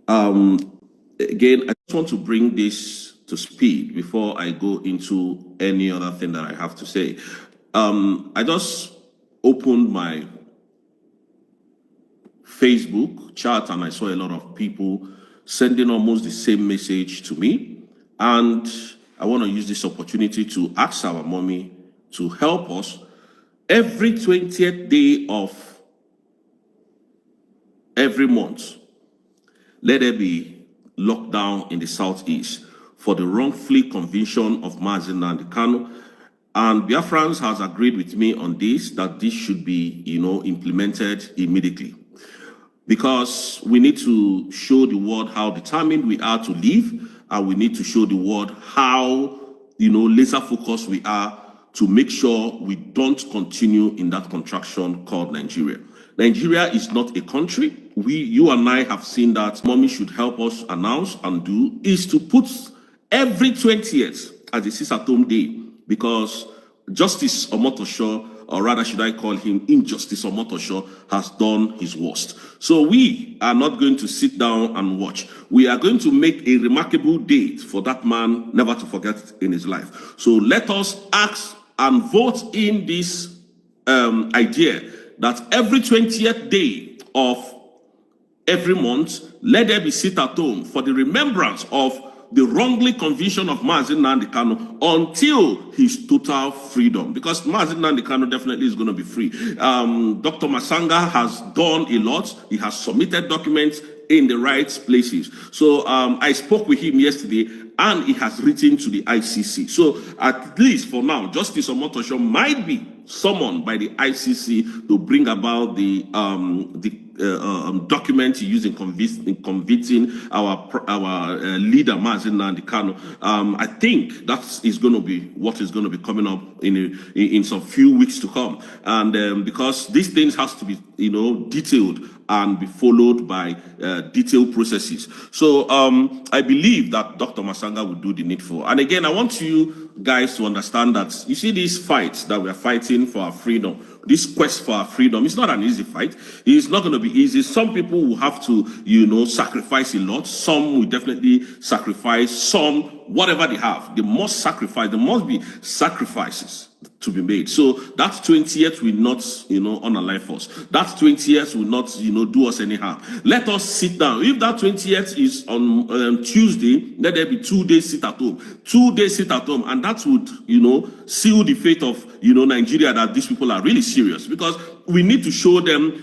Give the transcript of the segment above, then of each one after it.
Again, I just want to bring this to speed before I go into any other thing that I have to say. I just opened my Facebook chat and I saw a lot of people sending almost the same message to me. And I want to use this opportunity to ask our mommy to help us every 20th day of every month. Let there be lockdown in the southeast for the wrongfully conviction of Mazi Nnamdi Kanu. And Biafrans has agreed with me on this, that this should be, implemented immediately. Because we need to show the world how determined we are to live, and we need to show the world how, laser focused we are to make sure we don't continue in that contraction called Nigeria. Nigeria is not a country. You and I have seen that. Mommy should help us announce and do is to put every 20th as a sit-at-home day, because Justice Omotosho, or rather should I call him Injustice Omotosho, has done his worst. So we are not going to sit down and watch. We are going to make a remarkable date for that man never to forget in his life. So let us ask and vote in this idea that every 20th day of every month, let there be sit at home for the remembrance of the wrongly conviction of Mazi Nnamdi Kanu until his total freedom. Because Mazi Nnamdi Kanu definitely is going to be free. Dr. Masanga has done a lot. He has submitted documents in the right places. So I spoke with him yesterday, and he has written to the ICC. So at least for now, Justice Omotosho might be summoned by the ICC to bring about the document he used in convicting our leader Mazi Nnamdi Kanu. I think that is going to be what is going to be coming up in some few weeks to come, and because these things has to be detailed and be followed by detailed processes. So I believe that Dr. Masanga will do the needful. And again, I want you guys to understand that you see these fights that we are fighting for our freedom, this quest for our freedom, it's not an easy fight. It's not going to be easy. Some people will have to, sacrifice a lot. Some will definitely sacrifice. Some, whatever they have, they must sacrifice. There must be sacrifices to be made. So that 20th will not, unalive us. That 20th will not, do us any harm. Let us sit down. If that 20th is on Tuesday, let there be 2 days sit at home. 2 days sit at home. And that would, seal the fate of, Nigeria, that these people are really serious. Because we need to show them,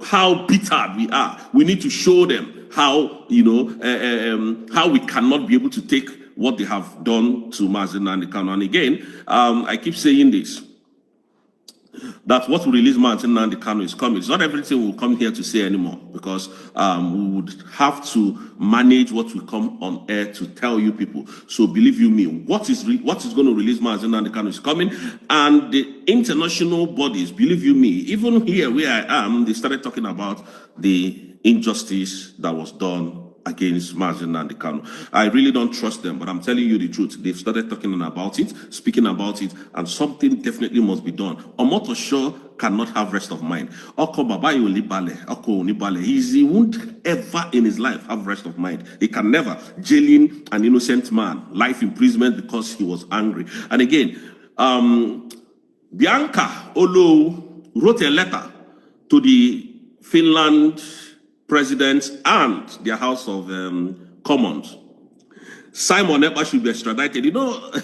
how bitter we are. We need to show them how, how we cannot be able to take what they have done to Mazi Nnamdi Kanu. And again, I keep saying this, that what will release Mazi Nnamdi Kanu is coming. It's not everything we'll come here to say anymore, because we would have to manage what will come on air to tell you people. So believe you me, what is going to release Mazi Nnamdi Kanu is coming. And the international bodies, believe you me, even here where I am, they started talking about the injustice that was done against Mazi Nnamdi Kanu. I really don't trust them, but I'm telling you the truth. They've started talking about it, speaking about it, and something definitely must be done. Omotosho cannot have rest of mind. He won't ever in his life have rest of mind. He can never. Jailing an innocent man, life imprisonment because he was angry. And again, Bianca Olo wrote a letter to the Finland president and their House of Commons. Simon Ekpa should be extradited.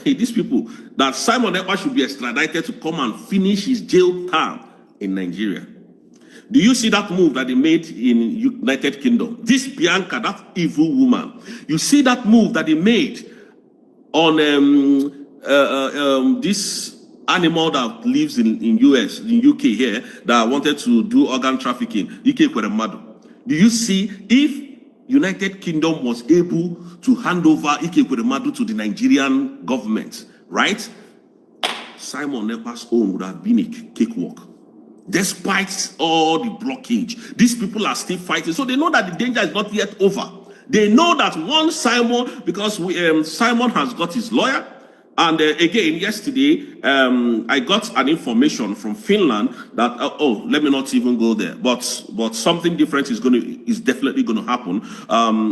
These people, that Simon Ekpa should be extradited to come and finish his jail term in Nigeria. Do you see that move that they made in United Kingdom? This Bianca, that evil woman, you see that move that they made on this animal that lives in US, in UK here, that wanted to do organ trafficking, UK Kweremadu. Do you see, if United Kingdom was able to hand over Ike Kweremadu to the Nigerian government, right? Simon Ekpa's own would have been a cakewalk. Despite all the blockage, these people are still fighting. So they know that the danger is not yet over. They know that once Simon, because Simon has got his lawyer, And again, yesterday, I got an information from Finland that let me not even go there. But something different is definitely gonna happen.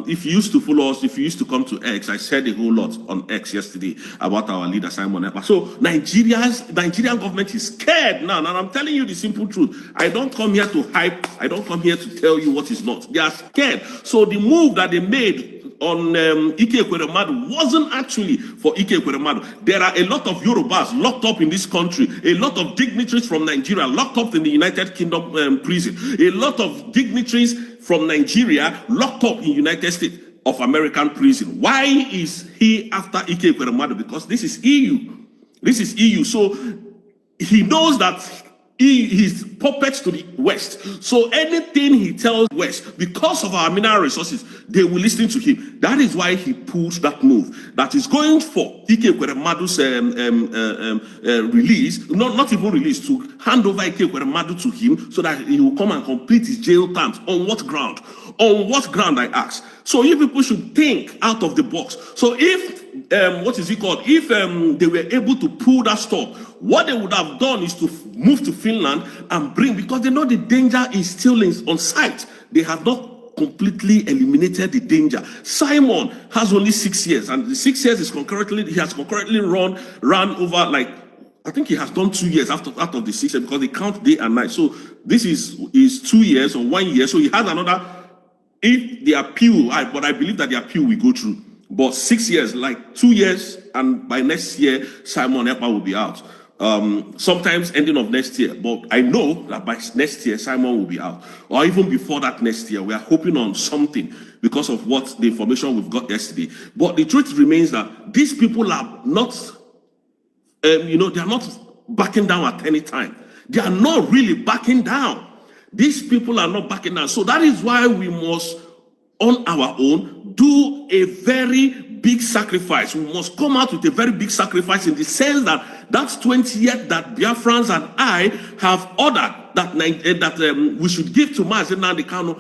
If you used to follow us, if you used to come to X, I said a whole lot on X yesterday about our leader Simon Ekpa. So Nigerian government is scared now, and I'm telling you the simple truth. I don't come here to hype. I don't come here to tell you what is not. They are scared. So the move that they made on Ike Ekweremadu wasn't actually for Ike Ekweremadu. There are a lot of Yorubas locked up in this country, a lot of dignitaries from Nigeria locked up in the United Kingdom prison, a lot of dignitaries from Nigeria locked up in United States of American prison. Why is he after Ike Ekweremadu? Because this is EU. This is EU. So he knows that he's puppets to the West. So anything he tells West, because of our mineral resources, they will listen to him. That is why he pulled that move. That is going for Ike Ekweremadu's release, not even release, to hand over Ike Ekweremadu to him so that he will come and complete his jail terms. On what ground? On what ground, I ask? So you people should think out of the box. So if if they were able to pull that stop, what they would have done is to move to Finland and bring, because they know the danger is still on site. They have not completely eliminated the danger. Simon has only 6 years, and the 6 years he has concurrently ran over, like, I think he has done 2 years out of the 6 years, because they count day and night. So this is 2 years or 1 year. So he has another, if the appeal, but I believe that the appeal will go through. But 6 years, like 2 years, and by next year, Simon Ekpa will be out. Sometimes ending of next year. But I know that by next year, Simon will be out. Or even before that next year, we are hoping on something because of what the information we've got yesterday. But the truth remains that these people are not, they are not backing down at any time. They are not really backing down. These people are not backing down. So that is why we must, on our own, do a very big sacrifice. We must come out with a very big sacrifice, in the sense that that's 20th that Biafrans and I have ordered that we should give to Mazi Nnamdi Kanu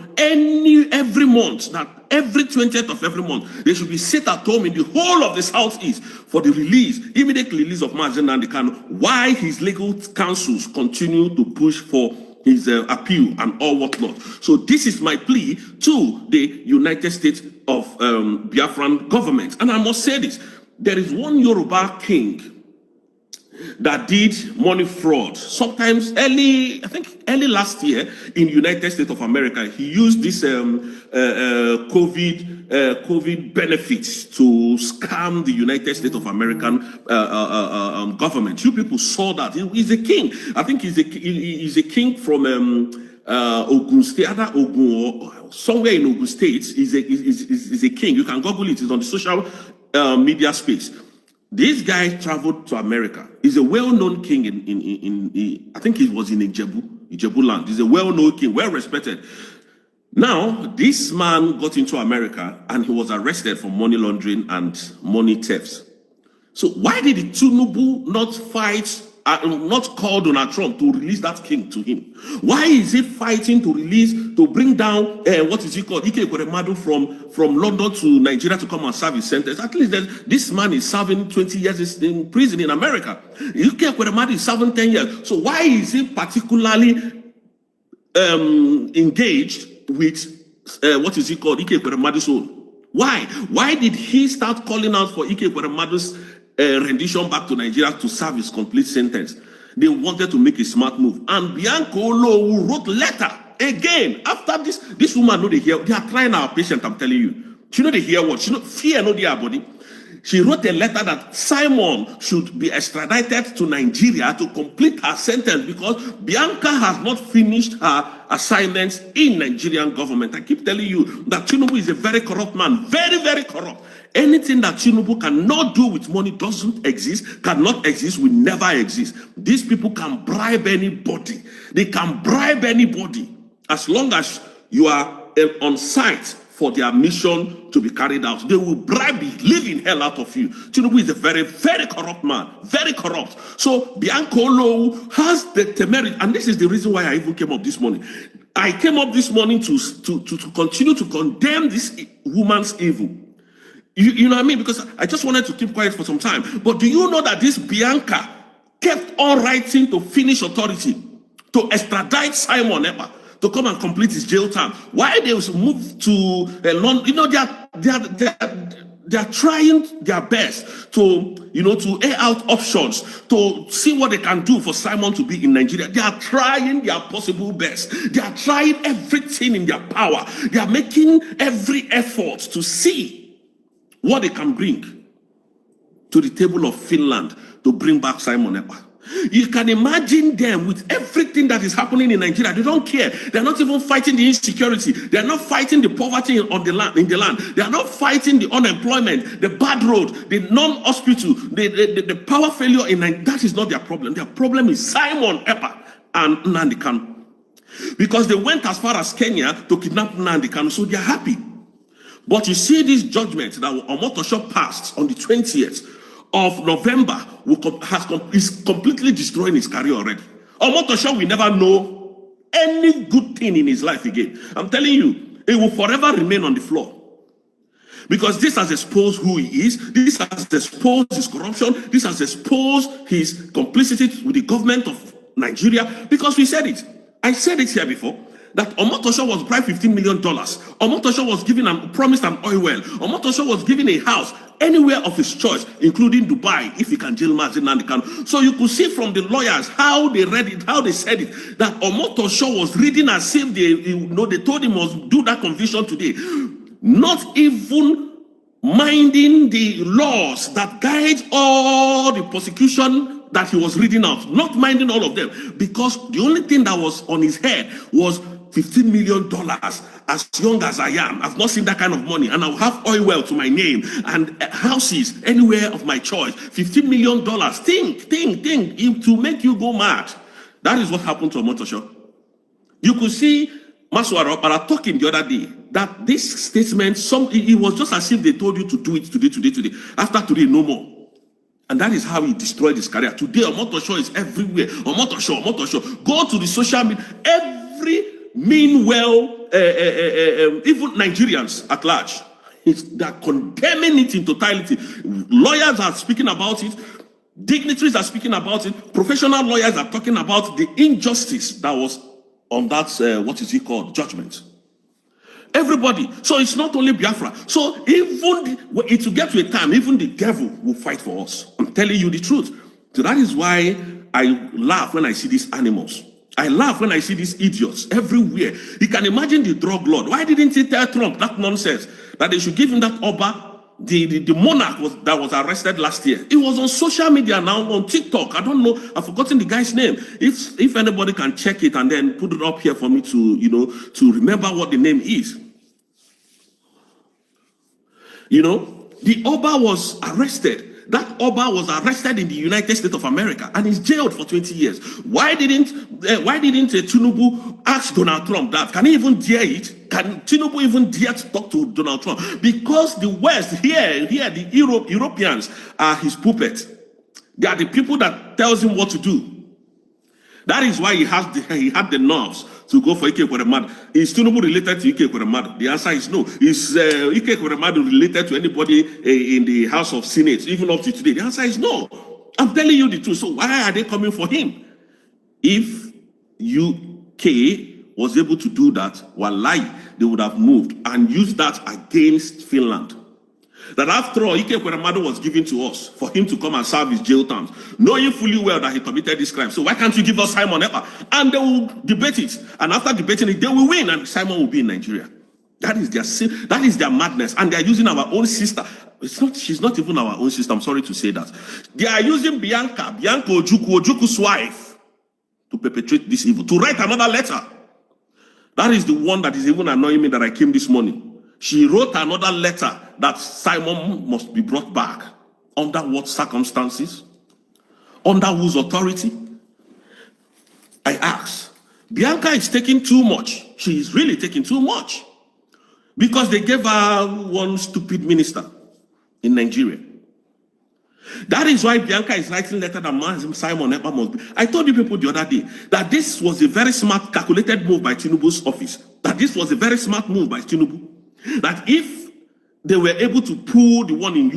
every month, that every 20th of every month, they should be sit at home in the whole of the Southeast for the immediate release of Mazi Nnamdi Kanu, while his legal counsels continue to push for his appeal and all whatnot. So this is my plea to the United States of Biafran government. And I must say this, there is one Yoruba king that did money fraud. Sometimes early last year in United States of America, he used this COVID benefits to scam the United States of American government. You people saw that. He's a king. I think he's a king from Ogun State, either Ogun or somewhere in Ogun State. He's a king. You can Google it. It's on the social media space. This guy traveled to America. He's a well-known king in I think he was in Ijebu land. He's a well-known king, well-respected. Now, this man got into America and he was arrested for money laundering and money thefts. So why did the Tinubu not call Donald Trump to release that king to him? Why is he fighting to bring down, Ike Ekweremadu from London to Nigeria to come and serve his sentence? At least this man is serving 20 years in prison in America. Ike Ekweremadu is serving 10 years. So why is he particularly engaged with, Ike Ekweremadu's own? Why? Why did he start calling out for Ike Ekweremadu's rendition back to Nigeria to serve his complete sentence? They wanted to make a smart move. And Bianca Olo wrote letter again after this woman know they are trying our patient, I'm telling you. She know they hear what? She know fear no their body. She wrote a letter that Simon should be extradited to Nigeria to complete her sentence, because Bianca has not finished her assignments in Nigerian government. I keep telling you that Tinubu is a very corrupt man, very, very corrupt. Anything that Tinubu cannot do with money doesn't exist, cannot exist, will never exist. These people can bribe anybody. They can bribe anybody as long as you are on site for their mission to be carried out. They will bribe the living hell out of you. Tinubu is a very, very corrupt man, very corrupt. So Bianca Olo has the temerity, and this is the reason why I even came up this morning. I came up this morning to continue to condemn this woman's evil. You know what I mean? Because I just wanted to keep quiet for some time. But do you know that this Bianca kept on writing to Finnish authority to extradite Simon Ekpa to come and complete his jail term? Why they moved to London? You know, they are trying their best to, to air out options to see what they can do for Simon to be in Nigeria. They are trying their possible best. They are trying everything in their power. They are making every effort to see what they can bring to the table of Finland to bring back Simon Ekpa. You can imagine them with everything that is happening in Nigeria. They don't care. They're not even fighting the insecurity. They're not fighting the poverty on the land, in the land. They are not fighting the unemployment, the bad road, the non-hospital, the power failure in Nigeria. That is not their problem. Their problem is Simon Ekpa and Nnamdi Kanu. Because they went as far as Kenya to kidnap Nnamdi Kanu, so they are happy. But you see this judgment that Omotosho passed on the 20th of November is completely destroying his career already. Omotosho will never know any good thing in his life again. I'm telling you, it will forever remain on the floor. Because this has exposed who he is, this has exposed his corruption, this has exposed his complicity with the government of Nigeria. Because we said it. I said it here before. That Omotosho was bribed $15 million. Omotosho was given and promised an oil well. Omotosho was given a house anywhere of his choice, including Dubai, if he can jail Nnamdi Kanu. So you could see from the lawyers how they read it, how they said it, that Omotosho was reading as if they told him must do that conviction today. Not even minding the laws that guide all the prosecution that he was reading out, not minding all of them, because the only thing that was on his head was $15 million. As young as I am, I've not seen that kind of money, and I'll have oil well to my name and houses anywhere of my choice. $15 million. Think to make you go mad. That is what happened to Omotosho. You could see Maswara Opara talking the other day that this statement, it was just as if they told you to do it today. After today, no more. And that is how he destroyed his career. Today, Omotosho is everywhere. Omotosho. Go to the social media. Meanwhile, even Nigerians at large, they're condemning it in totality. Lawyers are speaking about it. Dignitaries are speaking about it. Professional lawyers are talking about the injustice that was on that, judgment. Everybody. So it's not only Biafra. So even it will get to a time, even the devil will fight for us. I'm telling you the truth. So that is why I laugh when I see these animals. I laugh when I see these idiots everywhere. You can imagine the drug lord. Why didn't he tell Trump that nonsense? That they should give him that Oba, the monarch that was arrested last year. It was on social media now, on TikTok. I don't know. I've forgotten the guy's name. If anybody can check it and then put it up here for me to, to remember what the name is. The Oba was arrested. That Oba was arrested in the United States of America and is jailed for 20 years. Why didn't Tinubu ask Donald Trump that? Can he even dare it? Can Tinubu even dare to talk to Donald Trump? Because the West, here, the Europeans are his puppets. They are the people that tells him what to do. That is why he had the nerves to go for Ike Ekweremadu. Is Tinubu related to Ike Ekweremadu? The answer is no. Is Ike Ekweremadu related to anybody in the House of Senate, even up to today? The answer is no. I'm telling you the truth. So why are they coming for him? If UK was able to do that, wallahi, they would have moved and used that against Finland. That after all, Ike Ekweremadu was given to us for him to come and serve his jail terms, knowing fully well that he committed this crime. So why can't you give us Simon Ekpa? And they will debate it. And after debating it, they will win, and Simon will be in Nigeria. That is their madness. And they are using our own sister. She's not even our own sister. I'm sorry to say that. They are using Bianca Ojuku's wife, to perpetrate this evil, to write another letter. That is the one that is even annoying me that I came this morning. She wrote another letter that Simon must be brought back. Under what circumstances? Under whose authority? I ask. Bianca is taking too much. She is really taking too much. Because they gave her one stupid minister in Nigeria. That is why Bianca is writing letter that Simon Ekpa must be. I told you people the other day that this was a very smart, calculated move by Tinubu's office. That this was a very smart move by Tinubu. That if they were able to pull the one in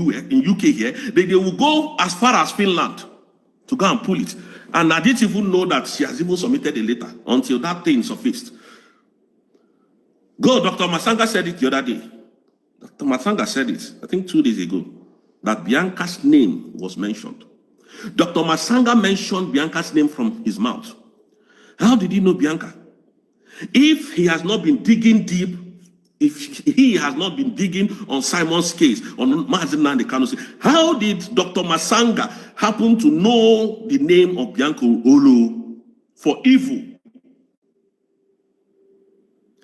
UK here. They will go as far as Finland to go and pull it. And I didn't even know that she has even submitted a letter until that thing surfaced. Dr. Masanga said it the other day. Dr. Masanga said it, I think 2 days ago, that Bianca's name was mentioned. Dr. Masanga mentioned Bianca's name from his mouth. How did he know Bianca? If he has not been digging deep, if he has not been digging on Simon's case, on Mazi Nnamdi Kanu's case, how did Dr. Masanga happen to know the name of Bianca Olo for evil?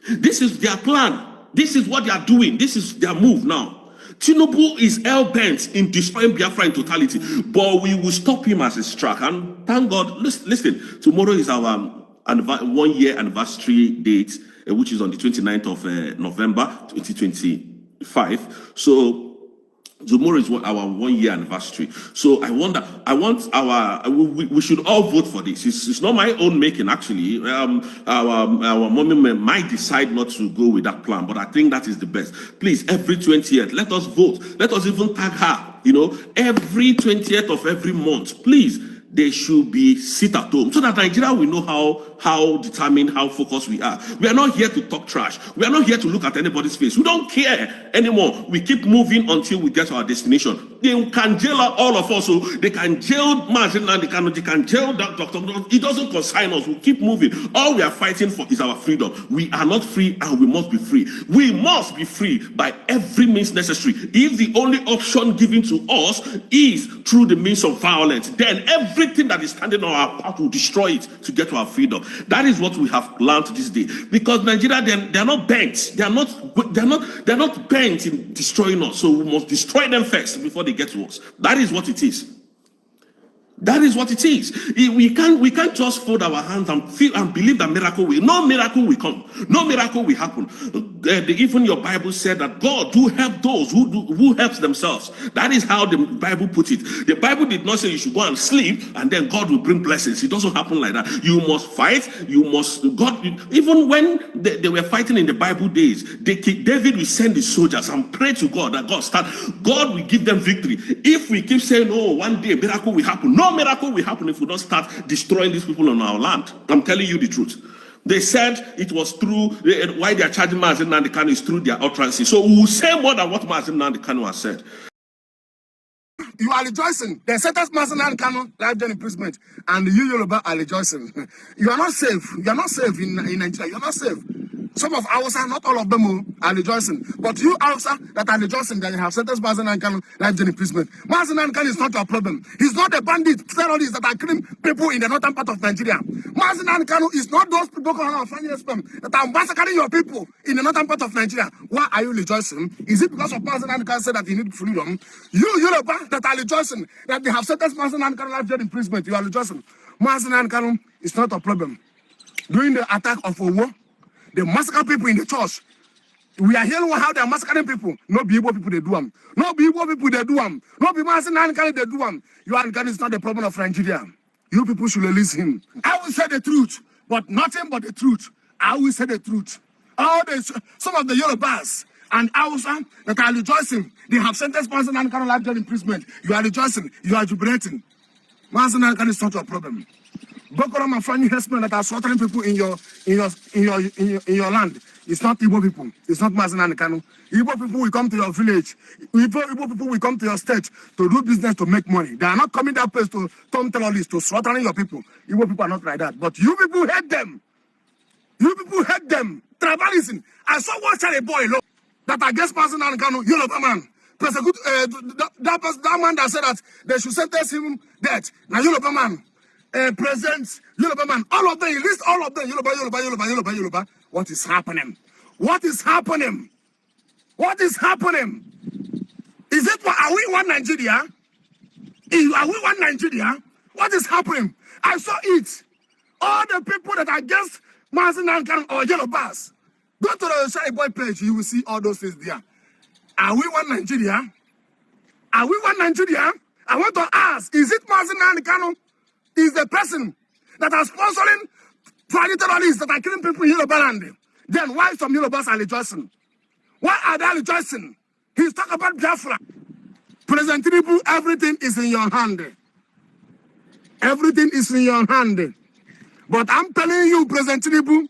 This is their plan. This is what they are doing. This is their move now. Tinubu is hell-bent in destroying Biafra in totality, but we will stop him as a track. And thank God, listen, tomorrow is our 1-year anniversary date, which is on the 29th of November 2025. So tomorrow is what our 1-year anniversary. So we should all vote for this. It's not my own making, actually. Our mommy might decide not to go with that plan, but I think that is the best. Please, every 20th, let us vote. Let us even tag her, every 20th of every month, please. They should be sit at home so that Nigeria will know how determined, how focused we are. We are not here to talk trash. We are not here to look at anybody's face. We don't care anymore. We keep moving until we get to our destination. They can jail all of us. So they can jail Mazi Nnamdi Kanu. They can jail Dr. It doesn't concern us. We keep moving. All we are fighting for is our freedom. We are not free and we must be free. We must be free by every means necessary. If the only option given to us is through the means of violence, then everything that is standing on our path will destroy it to get to our freedom. That is what we have learned this day. Because Nigeria, they are not bent. They are not bent in destroying us. So we must destroy them first before they get to us. That is what it is. That is what it is. We can't just fold our hands and feel and believe that miracle will. No miracle will come. No miracle will happen. Even your Bible said that God do help those who helps themselves. That is how the Bible put it. The Bible did not say you should go and sleep and then God will bring blessings. It doesn't happen like that. You must fight. Even when they were fighting in the Bible days, David will send the soldiers and pray to God that God will give them victory. If we keep saying, oh, one day a miracle will happen, no miracle will happen if we don't start destroying these people on our land. I'm telling you the truth. They said it was through why they are charging Mazi Nnamdi Kanu is through their utterances. So we will say more than what Mazi Nnamdi Kanu has said. You are rejoicing. They sentenced Mazi Nnamdi Kanu life jail imprisonment, and you Yoruba are rejoicing. You are not safe. You are not safe in Nigeria. You are not safe. Some of Hausa, not all of them, are rejoicing. But you Hausa that are rejoicing that you have sentenced Mazi Nnamdi Kanu life jail imprisonment. Mazi Nnamdi Kanu is not your problem. He's not a bandit, terrorist that are killing people in the northern part of Nigeria. Mazi Nnamdi Kanu is not those people that are massacring your people in the northern part of Nigeria. Why are you rejoicing? Is it because of Mazi Nnamdi Kanu said that you need freedom? You Yoruba that are rejoicing that they have sentenced Mazi Nnamdi Kanu life jail imprisonment, you are rejoicing. Mazi Nnamdi Kanu is not a problem. During the attack of Owo, they massacre people in the church. We are hearing how they are massacring people. No be Igbo people they do them. No be Igbo people they do them. No be Mazi Nnamdi Kanu they do them. Nnamdi is not the problem of Nigeria. You people should release him. I will say the truth, but nothing but the truth. I will say the truth. Some of the Yorubas and Hausa that are rejoicing, they have sentenced Mazi Nnamdi Kanu life jail imprisonment. You are rejoicing. You are jubilating. Mazi Nnamdi Kanu is not your problem. Boko Haram and Fulani herdsmen that are slaughtering people in your land. It's not Igbo people. It's not Mazi Nnamdi Kanu. Igbo people will come to your village. Igbo people will come to your state to do business to make money. They are not coming that place to come terrorists, to slaughtering your people. Igbo people are not like that. But you people hate them. You people hate them. Tribalism. I saw one child boy that against Mazi Nnamdi Kanu, Yoruba man. Persecute that man that said that they should sentence him death. Now Yoruba man. President, Yoruba man, all of them, he lists all of them, Yoruba. What is happening? What is happening? What is happening? Is it, are we one Nigeria? Are we one Nigeria? What is happening? I saw it. All the people that are against Mazi Nnamdi Kanu or Yorubas, go to the Shy Boy page, you will see all those things there. Are we one Nigeria? Are we one Nigeria? I want to ask, is it Mazi Nnamdi Kanu is the person that are sponsoring Fulani terrorists that are killing people in Yoruba land? Then why some Yorubas are rejoicing? Why are they rejoicing? He's talking about Biafra. President Tinubu, everything is in your hand. Everything is in your hand. But I'm telling you, President Tinubu,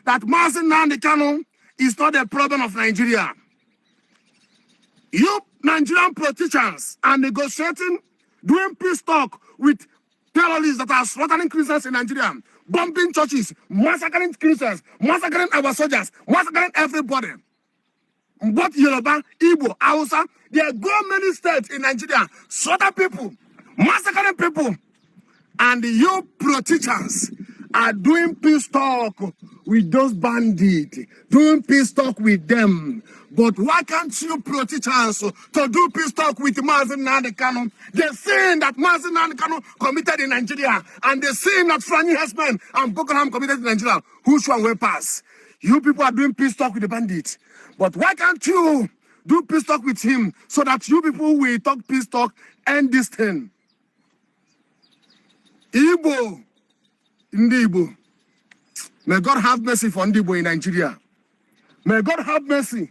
that Mazi Nnamdi Kanu is not the problem of Nigeria. You Nigerian politicians are negotiating, doing peace talk with terrorists that are slaughtering Christians in Nigeria, bombing churches, massacring Christians, massacring our soldiers, massacring everybody. Both Yoruba, Igbo, Hausa, there go many states in Nigeria, slaughter people, massacring people. And you politicians are doing peace talk with those bandits, doing peace talk with them. But why can't you politicians to do peace talk with Mazi Nnamdi Kanu? The sin that Mazi Nnamdi Kanu committed in Nigeria and the sin that Franny Hesman and Boko Haram committed in Nigeria, which one will pass? You people are doing peace talk with the bandits. But why can't you do peace talk with him so that you people will talk peace talk and this thing? Igbo, Ndibo. May God have mercy for Ndibo in Nigeria. May God have mercy.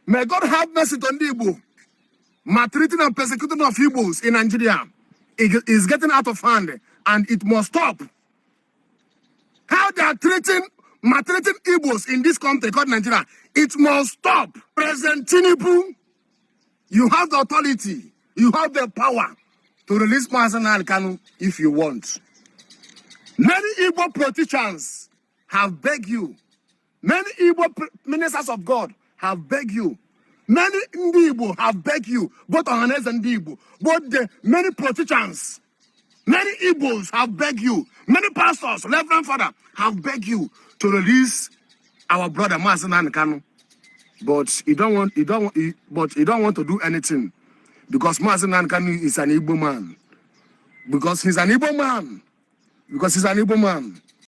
May God have mercy to Ndibo. Maltreating and persecuting of Igbos in Nigeria is getting out of hand, and it must stop. How they are maltreating Igbos in this country called Nigeria, it must stop. President Tinubu, you have the authority, you have the power to release Mazi Nnamdi Kanu if you want. Many Igbo politicians have begged you. Many Igbo ministers of God have begged you. Many Igbo have begged you, both Ohanes and Igbo. Many politicians, many Igbos have begged you. Many pastors, Reverend Father, have begged you to release our brother Mazi Nnamdi Kanu. But he don't want to do anything. Because Mazi Nnamdi Kanu is an Igbo man. Because he's an Igbo man.